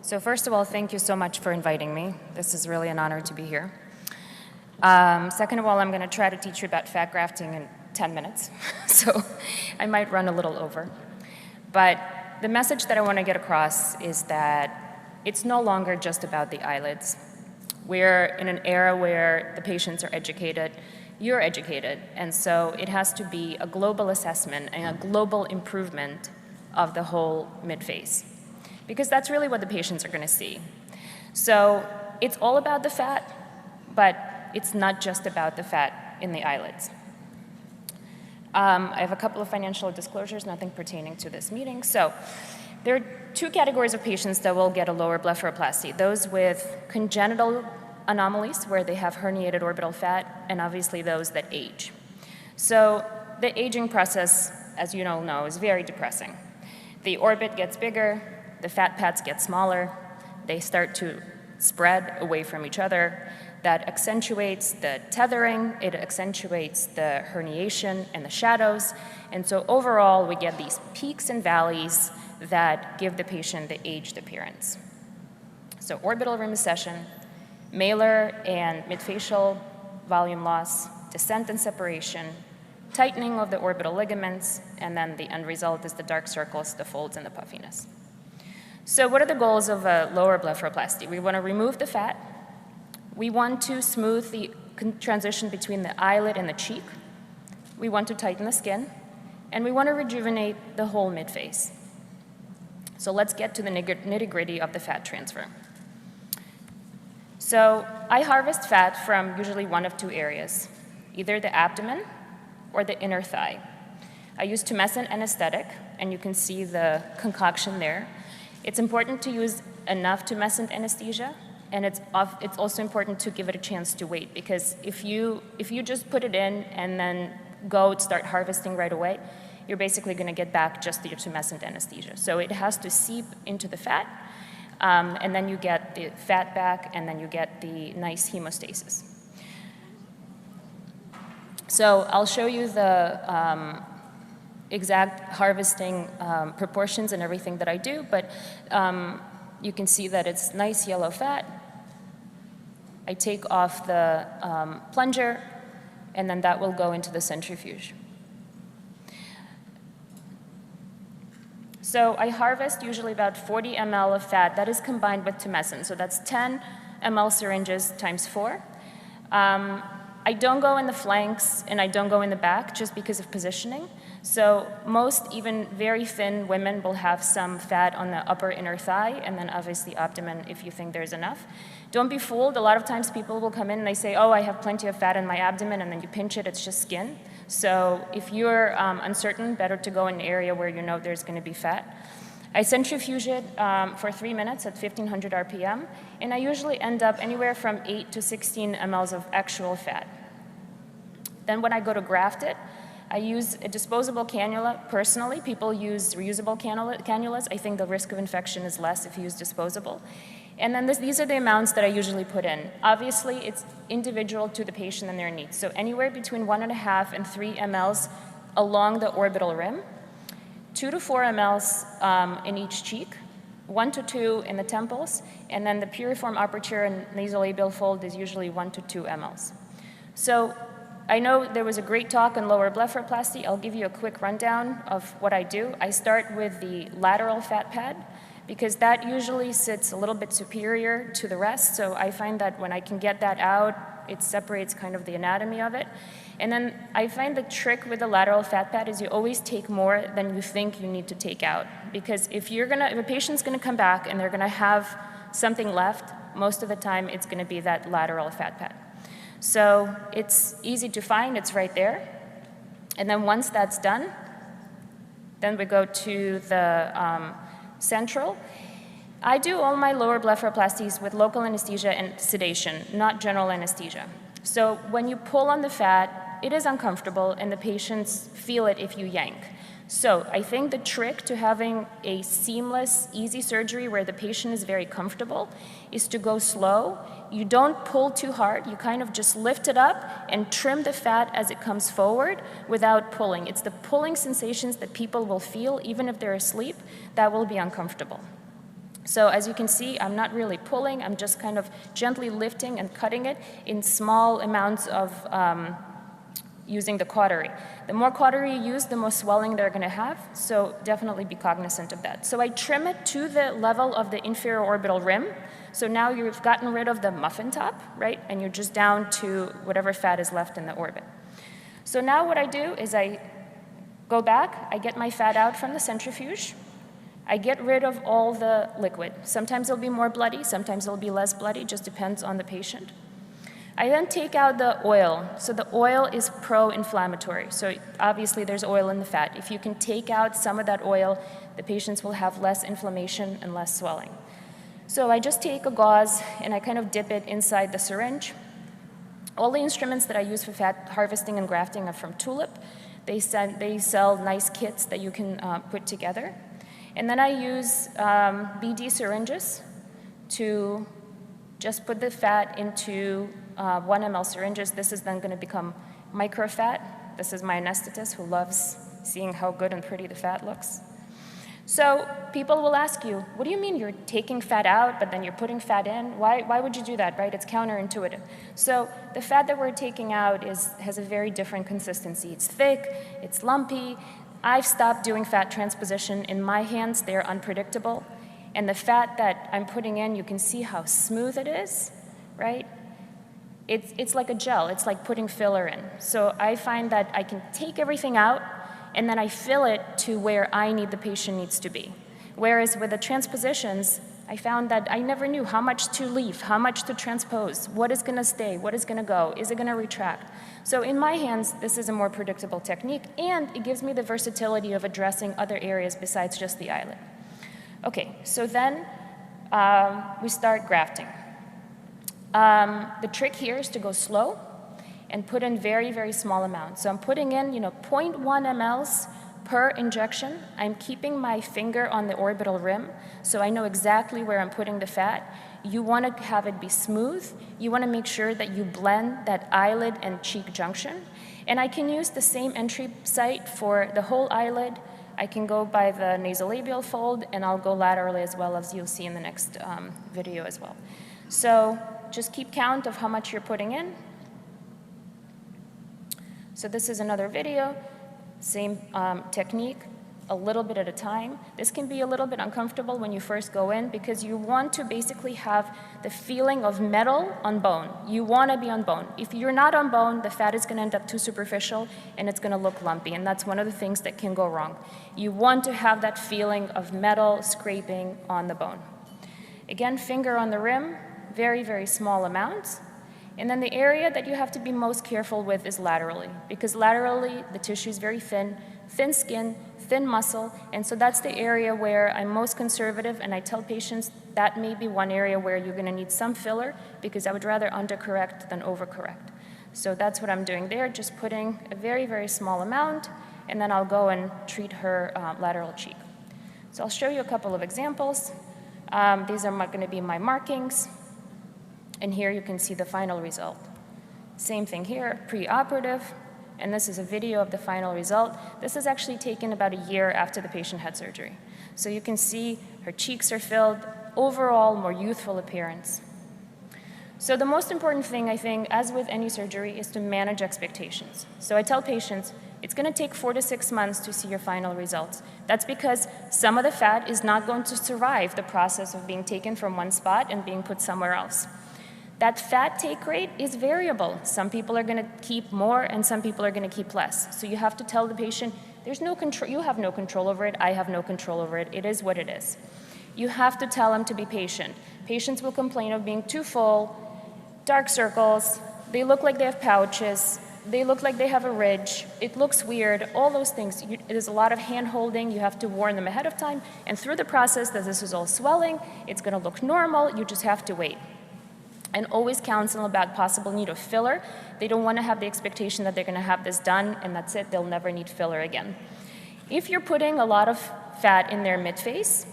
So first of all, thank you so much for inviting me. This is really an honor to be here. Second of all, I'm going to try to teach you about fat grafting in 10 minutes, so I might run a little over. But the message that I want to get across is that it's no longer just about the eyelids. We're in an era where the patients are educated, you're educated, and so it has to be a global assessment and a global improvement of the whole mid-face, because that's really what the patients are going to see. So it's all about the fat, but it's not just about the fat in the eyelids. I have a couple of financial disclosures, nothing pertaining to this meeting. So there are two categories of patients that will get a lower blepharoplasty: those with congenital anomalies, where they have herniated orbital fat, and obviously those that age. So the aging process, as you all know, is very depressing. The orbit gets bigger, the fat pads get smaller, they start to spread away from each other. That accentuates the tethering, it accentuates the herniation and the shadows, and so overall we get these peaks and valleys that give the patient the aged appearance. So orbital rim recession, malar and midfacial volume loss, descent and separation, tightening of the orbital ligaments, and then the end result is the dark circles, the folds, and the puffiness. So what are the goals of a lower blepharoplasty? We want to remove the fat. We want to smooth the transition between the eyelid and the cheek. We want to tighten the skin. And we want to rejuvenate the whole mid-face. So let's get to the nitty-gritty of the fat transfer. So I harvest fat from usually one of two areas, either the abdomen or the inner thigh. I use tumescent anesthetic, and you can see the concoction there. It's important to use enough tumescent anesthesia, and it's also important to give it a chance to wait, because if you just put it in and then start harvesting right away, you're basically going to get back just your tumescent anesthesia. So it has to seep into the fat, and then you get the fat back, and then you get the nice hemostasis. So I'll show you the exact harvesting proportions and everything that I do, but you can see that it's nice yellow fat. I take off the plunger, and then that will go into the centrifuge. So I harvest usually about 40 ml of fat that is combined with tumescent. So that's 10 ml syringes times 4. I don't go in the flanks and I don't go in the back just because of positioning. So most even very thin women will have some fat on the upper inner thigh, and then obviously abdomen if you think there's enough. Don't be fooled. A lot of times people will come in and they say, oh, I have plenty of fat in my abdomen, and then you pinch it, it's just skin. So if you're uncertain, better to go in an area where you know there's going to be fat. I centrifuge it for 3 minutes at 1500 RPM, and I usually end up anywhere from 8 to 16 mLs of actual fat. Then when I go to graft it, I use a disposable cannula. Personally, people use reusable cannulas. I think the risk of infection is less if you use disposable. And then these are the amounts that I usually put in. Obviously, it's individual to the patient and their needs. So anywhere between 1.5 and 3 mLs along the orbital rim, 2 to 4 mLs in each cheek, 1 to 2 in the temples, and then the piriform aperture and nasolabial fold is usually 1 to 2 mLs. So I know there was a great talk on lower blepharoplasty. I'll give you a quick rundown of what I do. I start with the lateral fat pad, because that usually sits a little bit superior to the rest. So I find that when I can get that out, it separates kind of the anatomy of it. And then I find the trick with the lateral fat pad is you always take more than you think you need to take out. Because if a patient's gonna come back and they're gonna have something left, most of the time it's gonna be that lateral fat pad. So it's easy to find, it's right there. And then once that's done, then we go to the central. I do all my lower blepharoplasties with local anesthesia and sedation, not general anesthesia. So when you pull on the fat, it is uncomfortable and the patients feel it if you yank. So I think the trick to having a seamless, easy surgery where the patient is very comfortable is to go slow. You don't pull too hard. You kind of just lift it up and trim the fat as it comes forward without pulling. It's the pulling sensations that people will feel, even if they're asleep, that will be uncomfortable. So as you can see, I'm not really pulling, I'm just kind of gently lifting and cutting it in small amounts of using the cautery. The more cautery you use, the more swelling they're gonna have, so definitely be cognizant of that. So I trim it to the level of the inferior orbital rim, so now you've gotten rid of the muffin top, right? And you're just down to whatever fat is left in the orbit. So now what I do is I go back, I get my fat out from the centrifuge, I get rid of all the liquid. Sometimes it'll be more bloody, sometimes it'll be less bloody, just depends on the patient. I then take out the oil. So the oil is pro-inflammatory. So obviously there's oil in the fat. If you can take out some of that oil, the patients will have less inflammation and less swelling. So I just take a gauze and I kind of dip it inside the syringe. All the instruments that I use for fat harvesting and grafting are from Tulip. They sell nice kits that you can put together. And then I use BD syringes to just put the fat into 1 ml syringes. This is then going to become microfat. This is my anesthetist who loves seeing how good and pretty the fat looks. So people will ask you, what do you mean you're taking fat out, but then you're putting fat in? Why would you do that, right? It's counterintuitive. So the fat that we're taking out has a very different consistency. It's thick, it's lumpy. I've stopped doing fat transposition. In my hands, they're unpredictable. And the fat that I'm putting in, you can see how smooth it is, right? It's like a gel. It's like putting filler in. So I find that I can take everything out, and then I fill it to where I need the patient needs to be. Whereas with the transpositions, I found that I never knew how much to leave, how much to transpose, what is going to stay, what is going to go, is it going to retract. So in my hands, this is a more predictable technique, and it gives me the versatility of addressing other areas besides just the eyelid. Okay, so then we start grafting. The trick here is to go slow and put in very, very small amounts. So I'm putting in, 0.1 mLs per injection. I'm keeping my finger on the orbital rim, so I know exactly where I'm putting the fat. You want to have it be smooth. You want to make sure that you blend that eyelid and cheek junction. And I can use the same entry site for the whole eyelid. I can go by the nasolabial fold, and I'll go laterally as well, as you'll see in the next video as well. So just keep count of how much you're putting in. So this is another video, same technique, a little bit at a time. This can be a little bit uncomfortable when you first go in because you want to basically have the feeling of metal on bone. You want to be on bone. If you're not on bone, the fat is going to end up too superficial and it's going to look lumpy, and that's one of the things that can go wrong. You want to have that feeling of metal scraping on the bone. Again, finger on the rim, very, very small amounts. And then the area that you have to be most careful with is laterally, because laterally the tissue is very thin, thin skin, thin muscle, and so that's the area where I'm most conservative, and I tell patients that may be one area where you're going to need some filler, because I would rather undercorrect than overcorrect. So that's what I'm doing there, just putting a very, very small amount, and then I'll go and treat her lateral cheek. So I'll show you a couple of examples. These are going to be my markings. And here you can see the final result. Same thing here, pre-operative, and this is a video of the final result. This is actually taken about a year after the patient had surgery. So you can see her cheeks are filled, overall more youthful appearance. So the most important thing, I think, as with any surgery, is to manage expectations. So I tell patients, it's going to take 4 to 6 months to see your final results. That's because some of the fat is not going to survive the process of being taken from one spot and being put somewhere else. That fat take rate is variable. Some people are going to keep more and some people are going to keep less. So you have to tell the patient, there's no control, you have no control over it, I have no control over it, it is what it is. You have to tell them to be patient. Patients will complain of being too full, dark circles, they look like they have pouches, they look like they have a ridge, it looks weird, all those things. There's a lot of hand-holding, you have to warn them ahead of time, and through the process that this is all swelling, it's going to look normal, you just have to wait. And always counsel about possible need of filler. They don't want to have the expectation that they're going to have this done and that's it, they'll never need filler again. If you're putting a lot of fat in their midface,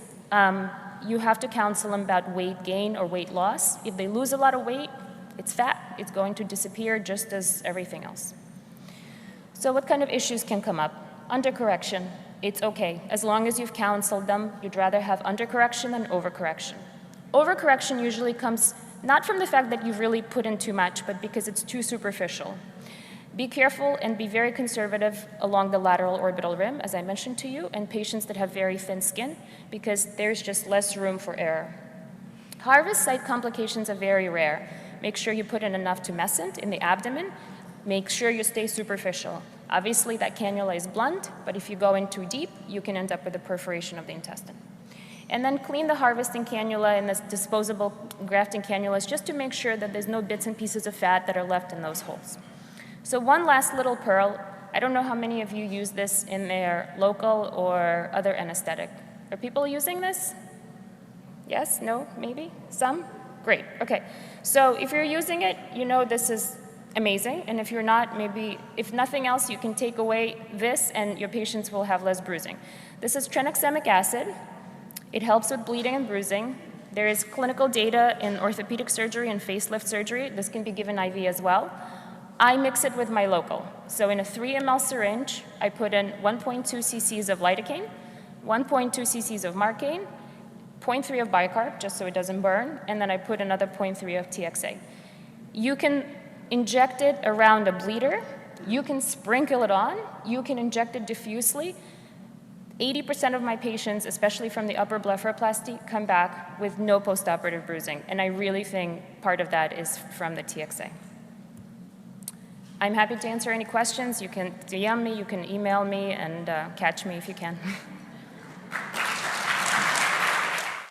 you have to counsel them about weight gain or weight loss. If they lose a lot of weight, it's fat, it's going to disappear just as everything else. So what kind of issues can come up? Undercorrection. It's okay. As long as you've counseled them, you'd rather have undercorrection than overcorrection. Overcorrection usually comes not from the fact that you've really put in too much, but because it's too superficial. Be careful and be very conservative along the lateral orbital rim, as I mentioned to you, and patients that have very thin skin, because there's just less room for error. Harvest site complications are very rare. Make sure you put in enough tumescent in the abdomen. Make sure you stay superficial. Obviously, that cannula is blunt, but if you go in too deep, you can end up with a perforation of the intestine. And then clean the harvesting cannula and the disposable grafting cannulas just to make sure that there's no bits and pieces of fat that are left in those holes. So one last little pearl. I don't know how many of you use this in their local or other anesthetic. Are people using this? Yes? No? Maybe? Some? Great. Okay. So if you're using it, you know this is amazing. And if you're not, maybe, if nothing else, you can take away this and your patients will have less bruising. This is tranexamic acid. It helps with bleeding and bruising. There is clinical data in orthopedic surgery and facelift surgery. This can be given IV as well. I mix it with my local. So in a 3 ml syringe, I put in 1.2 cc's of lidocaine, 1.2 cc's of marcaine, 0.3 of bicarb, just so it doesn't burn, and then I put another 0.3 of TXA. You can inject it around a bleeder. You can sprinkle it on. You can inject it diffusely. 80% of my patients, especially from the upper blepharoplasty, come back with no postoperative bruising, and I really think part of that is from the TXA. I'm happy to answer any questions. You can DM me, you can email me, and catch me if you can.